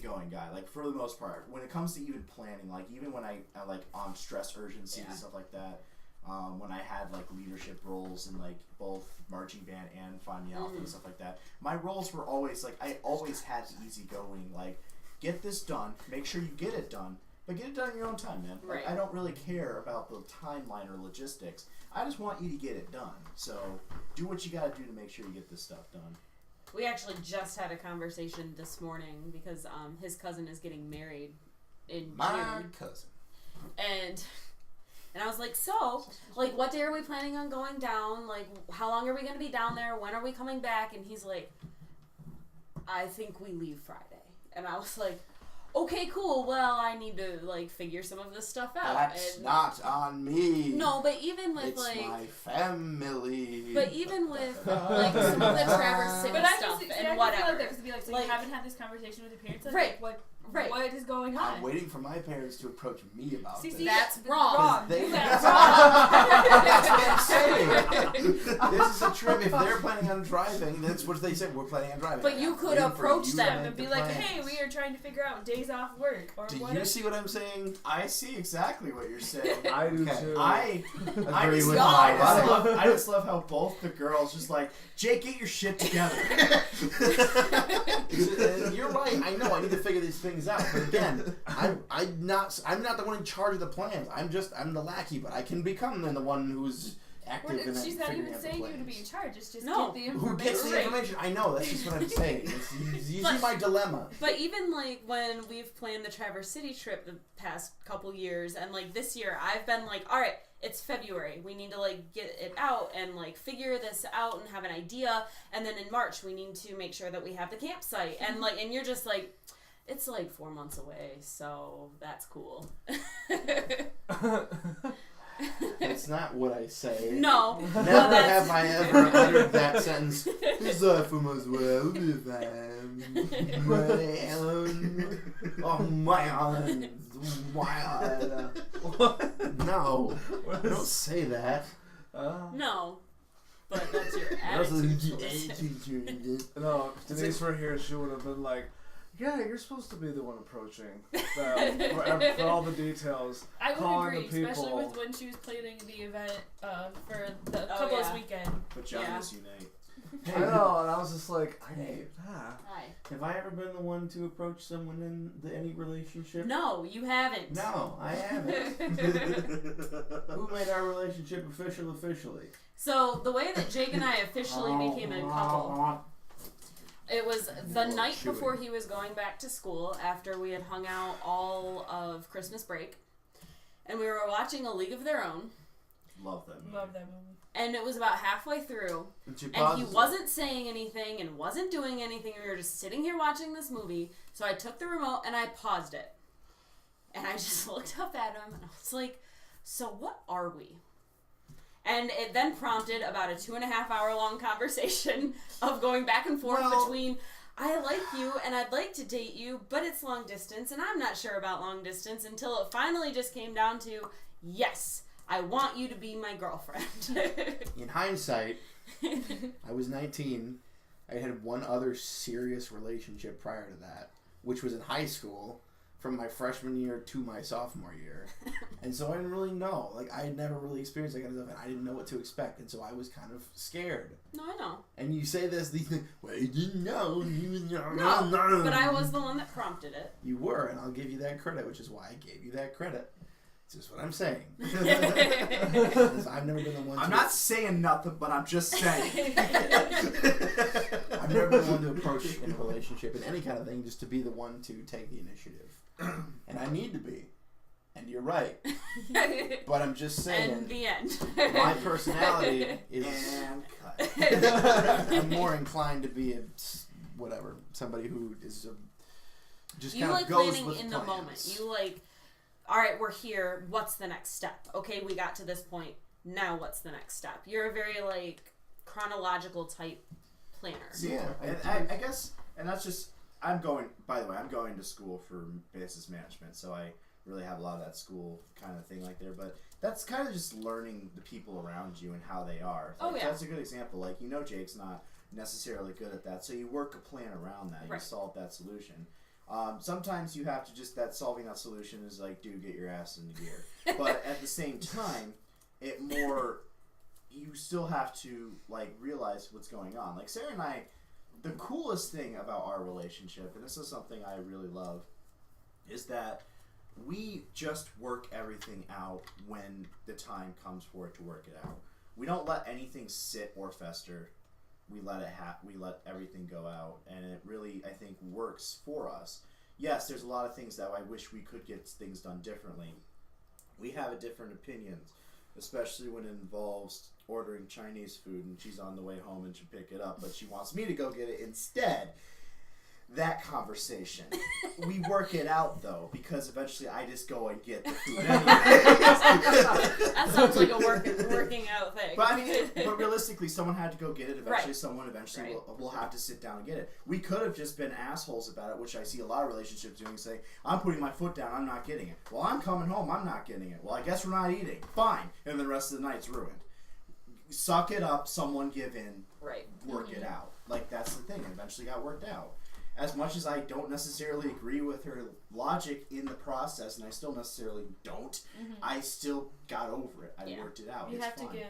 easygoing guy, like for the most part. When it comes to even planning, like even when I like on stress urgencies and stuff like that, when I had like leadership roles in like both marching band and Find Me Alpha and stuff like that, my roles were always like I always had the easygoing, like get this done, make sure you get it done, but get it done in your own time, man. Right. Like, I don't really care about the timeline or logistics. I just want you to get it done. So do what you got to do to make sure you get this stuff done. We actually just had a conversation this morning because his cousin is getting married in June. My cousin. And I was like, so, like, what day are we planning on going down? Like, how long are we going to be down there? When are we coming back? And he's like, I think we leave Friday. And I was like, okay, cool. Well, I need to, like, figure some of this stuff out. That's not on me. No, but even with, it's like... my family. But even with, like, some of the Traverse City stuff and whatever. So you haven't had this conversation with your parents? Right. Like, Right. What is going on? I'm waiting for my parents to approach me about this. That's wrong. That's what I'm saying. This is a trip. If they're planning on driving, that's what they said. We're planning on driving. But you could approach them and be like, hey, we are trying to figure out days off work. Or do whatever. you see what I'm saying? I see exactly what you're saying. I do too. I agree with I just love how both the girls just like, Jake, get your shit together. You're right. I know. I need to figure these things out. But again, I'm not the one in charge of the plans. I'm the lackey, but I can become the one who's active in she's not figuring even out the saying plans. you to be in charge. It's just No. get the information. Who gets the information? I know. That's just what I'm saying. You see my dilemma. But even like when we've planned the Traverse City trip the past couple years, and like this year, I've been like, all right, it's February. We need to like get it out and like figure this out and have an idea. And then in March, we need to make sure that we have the campsite. And like, and you're just like, it's like 4 months away, so that's cool. That's not what I say. No. Never have I ever uttered that sentence. It's like for most well oh my god. No. Don't say that. No. But that's your attitude. No, if Denise were here, she would have been like, yeah, you're supposed to be the one approaching them for all the details. I would calling agree, the people. especially with when she was planning the event for the couples weekend. Pajamas unite. I know, and I was just like, Hey. Hi. Have I ever been the one to approach someone in any relationship? No, you haven't. No, I haven't. Who made our relationship officially? So the way that Jake and I officially became a couple, it was the night before he was going back to school after we had hung out all of Christmas break, and we were watching A League of Their Own. Love that movie. Love that movie. And it was about halfway through, and he wasn't saying anything and wasn't doing anything. We were just sitting here watching this movie. So I took the remote and I paused it. And I just looked up at him and I was like, so what are we? And it then prompted about a 2.5 hour long conversation of going back and forth between, I like you and I'd like to date you, but it's long distance and I'm not sure about long distance, until it finally just came down to, yes, I want you to be my girlfriend. In hindsight, I was 19. I had one other serious relationship prior to that, which was in high school, from my freshman year to my sophomore year. And so I didn't really know. Like, I had never really experienced that kind of stuff, and I didn't know what to expect, and so I was kind of scared. No, I know. And you say these things, well, you didn't know. No, but I was the one that prompted it. You were, and I'll give you that credit, which is why I gave you that credit. That's just what I'm saying. I've never been the one. I'm not saying nothing, but I'm just saying. I've never been the one to approach in a relationship in any kind of thing, just to be the one to take the initiative. And I need to be. And you're right. But I'm just saying. And the end. My personality is. And cut. I'm more inclined to be somebody who is just kind of goes planning with in plans. the moment. You like, all right, we're here. What's the next step? Okay, we got to this point. Now what's the next step? You're a very like chronological type planner. Yeah, and I guess, and that's just, by the way, I'm going to school for business management, so I really have a lot of that school kind of thing like there, but that's kind of just learning the people around you and how they are. Like, that's a good example. Like, Jake's not necessarily good at that, so you work a plan around that. You solve that solution. Sometimes you have to just, solving that solution is like, dude, get your ass into gear. But at the same time, you still have to, like, realize what's going on. Like, Sarah and I, the coolest thing about our relationship, and this is something I really love, is that we just work everything out when the time comes for it to work it out. We don't let anything sit or fester. We let everything go out, and it really, I think, works for us. Yes, there's a lot of things that I wish we could get things done differently. We have different opinions, especially when it involves ordering Chinese food, and she's on the way home and should pick it up, but she wants me to go get it instead. That conversation. We work it out, though, because eventually I just go and get the food anyway. That sounds like a working out thing. But I mean, but realistically, someone had to go get it. Eventually, right. Someone will have to sit down and get it. We could have just been assholes about it, which I see a lot of relationships doing, saying, I'm putting my foot down, I'm not getting it. Well, I'm coming home, I'm not getting it. Well, I guess we're not eating. Fine. And the rest of the night's ruined. Suck it up, someone give in, right. Work it out. Like, that's the thing. It eventually got worked out. As much as I don't necessarily agree with her logic in the process, and I still necessarily don't, I still got over it. I worked it out. You it's have fine. to give.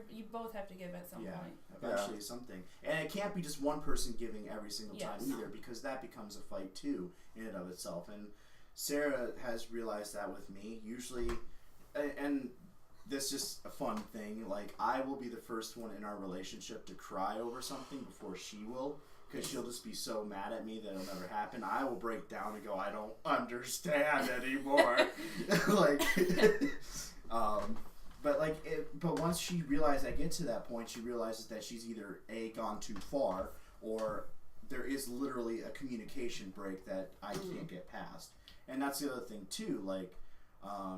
You both have to give at some point. Eventually something. And it can't be just one person giving every single time either, because that becomes a fight too in and of itself. And Sarah has realized that with me. Usually, and this is just a fun thing, like, I will be the first one in our relationship to cry over something before she will. Because she'll just be so mad at me that it'll never happen. I will break down and go, I don't understand anymore. But once she realizes I get to that point, she realizes that she's either gone too far, or there is literally a communication break that I can't get past. And that's the other thing too, like,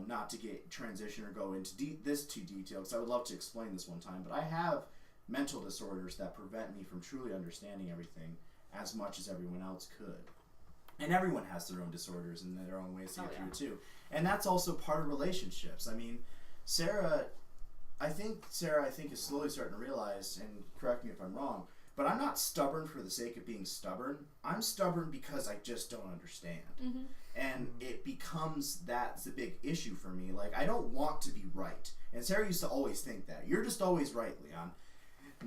not to get transition or go into this too detail, because I would love to explain this one time, but I have mental disorders that prevent me from truly understanding everything as much as everyone else could. And everyone has their own disorders and their own ways to get through it too. And that's also part of relationships. I mean, Sarah I think is slowly starting to realize, and correct me if I'm wrong, but I'm not stubborn for the sake of being stubborn. I'm stubborn because I just don't understand. And it becomes, that's a big issue for me. Like, I don't want to be right. And Sarah used to always think that. You're just always right, Leon.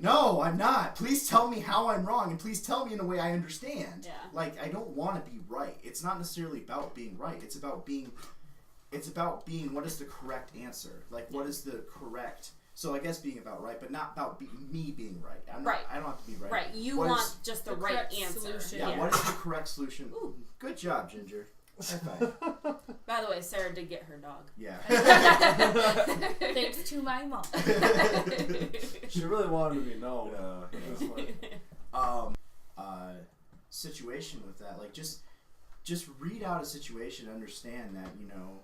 No, I'm not. Please tell me how I'm wrong, and please tell me in a way I understand. Yeah. Like, I don't want to be right. It's not necessarily about being right. It's about being what is the correct answer. Like, what is the correct... So I guess being about right, but not about me being right. I don't have to be right. Right. You want just the right answer. Solution. Yeah, what is the correct solution? Ooh, good job, Ginger. High five. By the way, Sarah did get her dog. Yeah. Thanks to my mom. She really wanted to be known. Situation with that, like, just read out a situation, understand that, you know,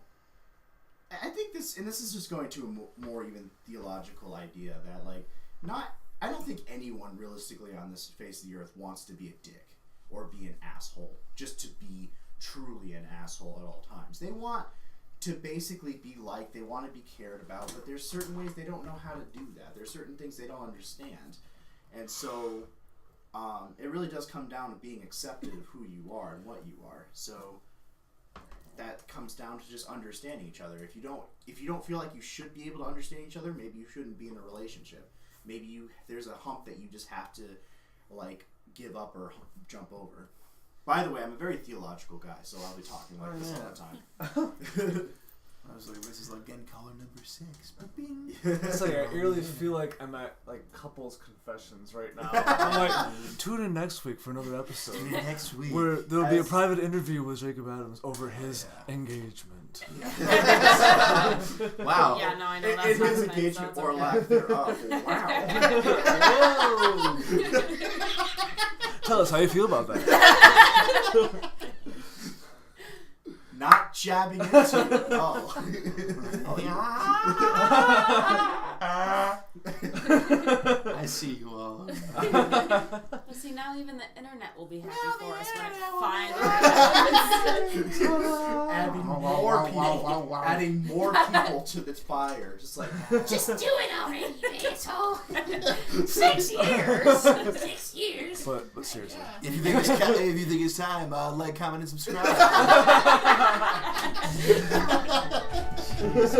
I think this is just going to a more even theological idea that, like, I don't think anyone realistically on this face of the earth wants to be a dick or be an asshole, just to be truly an asshole at all times. They want to basically be liked, they want to be cared about, but there's certain ways they don't know how to do that. There's certain things they don't understand. And so it really does come down to being accepted of who you are and what you are. So that comes down to just understanding each other. If you don't feel like you should be able to understand each other, maybe you shouldn't be in a relationship. Maybe there's a hump that you just have to, like, give up or jump over. By the way, I'm a very theological guy, so I'll be talking like this all the time. I was like, this is like getting caller number 6. Bing. It's like, I eerily feel like I'm at, like, couples confessions right now. I'm like, tune in next week for another episode. Tune in next week. Where there'll be a private interview with Jacob Adams over his engagement. Wow. Yeah, no, I know that's in not his nice, engagement so or it's lack thereof. Wow. Whoa! Tell us how you feel about that. Not jabbing into it. Oh. I see you all. But see, now even the internet will be happy for us when it finally happens. Adding more people to the fire. Just like, just do it already, you asshole. 6 years. 6 years. But seriously, if you think it's time, like, comment, and subscribe. Jesus.